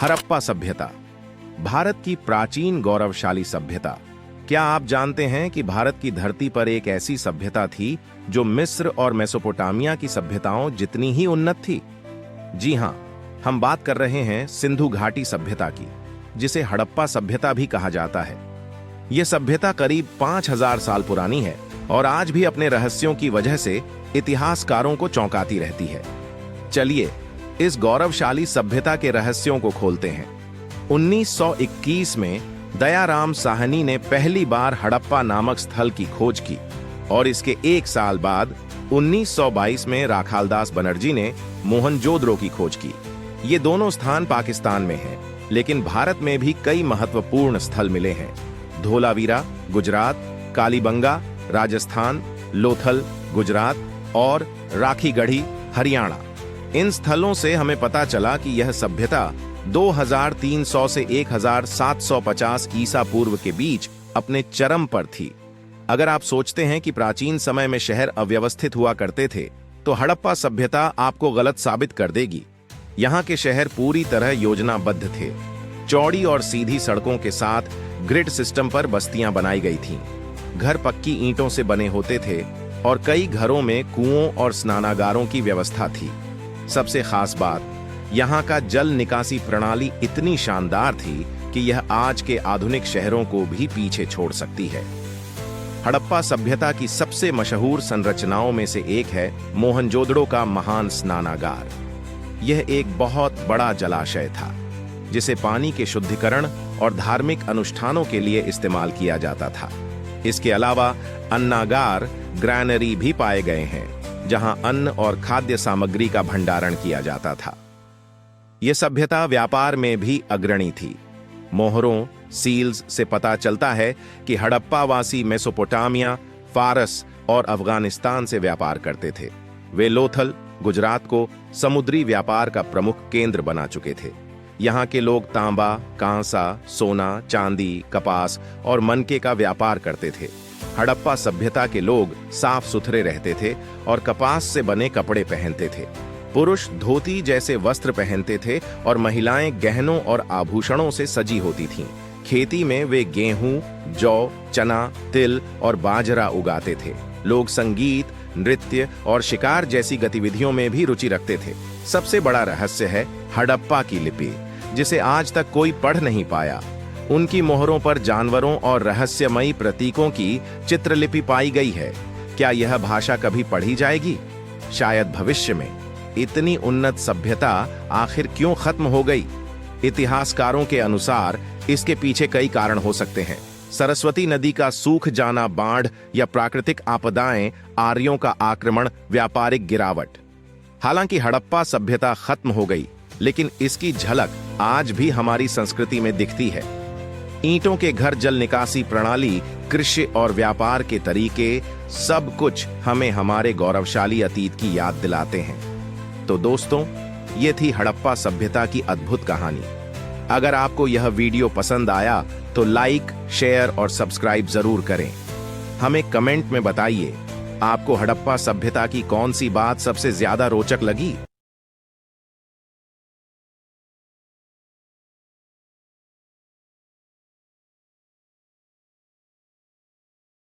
हड़प्पा सभ्यता, भारत की प्राचीन गौरवशाली सभ्यता। क्या आप जानते हैं कि भारत की धरती पर एक ऐसी सभ्यता थी जो मिस्र और मेसोपोटामिया की सभ्यताओं जितनी ही उन्नत थी? जी हां, हम बात कर रहे हैं सिंधु घाटी सभ्यता की, जिसे हड़प्पा सभ्यता भी कहा जाता है। यह सभ्यता करीब 5000 साल पुरानी है और आज भी अपने रहस्यों की वजह से इतिहासकारों को चौंकाती रहती है। चलिए इस गौरवशाली सभ्यता के रहस्यों को खोलते हैं। 1921 में दयाराम साहनी ने पहली बार हड़प्पा नामक स्थल की खोज की और इसके एक साल बाद 1922 में राखालदास बनर्जी ने मोहनजोदड़ो की खोज की। ये दोनों स्थान पाकिस्तान में हैं, लेकिन भारत में भी कई महत्वपूर्ण स्थल मिले हैं। धोलावीरा गुजरात, कालीबंगा राजस्थान, लोथल गुजरात और राखीगढ़ी हरियाणा। इन स्थलों से हमें पता चला कि यह सभ्यता 2300 से 1750 ईसा पूर्व के बीच अपने चरम पर थी। अगर आप सोचते हैं कि प्राचीन समय में शहर अव्यवस्थित हुआ करते थे, तो हड़प्पा सभ्यता आपको गलत साबित कर देगी। यहाँ के शहर पूरी तरह योजनाबद्ध थे। चौड़ी और सीधी सड़कों के साथ ग्रिड सिस्टम पर बस्तियां बनाई गई थीं। घर पक्की ईंटों से बने होते थे और कई घरों में कुओं और स्नानागारों की व्यवस्था थी। सबसे खास बात, यहाँ का जल निकासी प्रणाली इतनी शानदार थी कि यह आज के आधुनिक शहरों को भी पीछे छोड़ सकती है। हड़प्पा सभ्यता की सबसे मशहूर संरचनाओं में से एक है मोहनजोदड़ो का महान स्नानागार। यह एक बहुत बड़ा जलाशय था, जिसे पानी के शुद्धिकरण और धार्मिक अनुष्ठानों के लिए इस्तेमाल किया जाता था। इसके अलावा अन्नागार, ग्रैनरी भी पाए गए हैं, जहां अन्न और खाद्य सामग्री का भंडारण किया जाता था। यह सभ्यता व्यापार में भी अग्रणी थी। मोहरों, सील्स से पता चलता है कि हड़प्पावासी मेसोपोटामिया, फारस और अफगानिस्तान से व्यापार करते थे। वे लोथल, गुजरात को समुद्री व्यापार का प्रमुख केंद्र बना चुके थे। यहाँ के लोग तांबा, कांसा, सोना, चांदी, कपास और मनके का व्यापार करते थे। हड़प्पा सभ्यता के लोग साफ सुथरे रहते थे और कपास से बने कपड़े पहनते थे। पुरुष धोती जैसे वस्त्र पहनते थे और महिलाएं गहनों और आभूषणों से सजी होती थीं। खेती में वे गेहूं, जौ, चना, तिल और बाजरा उगाते थे। लोग संगीत, नृत्य और शिकार जैसी गतिविधियों में भी रुचि रखते थे। सबसे बड़ा रहस्य है हड़प्पा की लिपि, जिसे आज तक कोई पढ़ नहीं पाया। उनकी मोहरों पर जानवरों और रहस्यमयी प्रतीकों की चित्रलिपि पाई गई है। क्या यह भाषा कभी पढ़ी जाएगी? शायद भविष्य में। इतनी उन्नत सभ्यता आखिर क्यों खत्म हो गई? इतिहासकारों के अनुसार इसके पीछे कई कारण हो सकते हैं। सरस्वती नदी का सूख जाना, बाढ़ या प्राकृतिक आपदाएं, आर्यों का आक्रमण, व्यापारिक गिरावट। हालांकि हड़प्पा सभ्यता खत्म हो गई, लेकिन इसकी झलक आज भी हमारी संस्कृति में दिखती है। ईंटों के घर, जल निकासी प्रणाली, कृषि और व्यापार के तरीके, सब कुछ हमें हमारे गौरवशाली अतीत की याद दिलाते हैं। तो दोस्तों, ये थी हड़प्पा सभ्यता की अद्भुत कहानी। अगर आपको यह वीडियो पसंद आया तो लाइक, शेयर और सब्सक्राइब जरूर करें। हमें कमेंट में बताइए, आपको हड़प्पा सभ्यता की कौन सी बात सबसे ज्यादा रोचक लगी।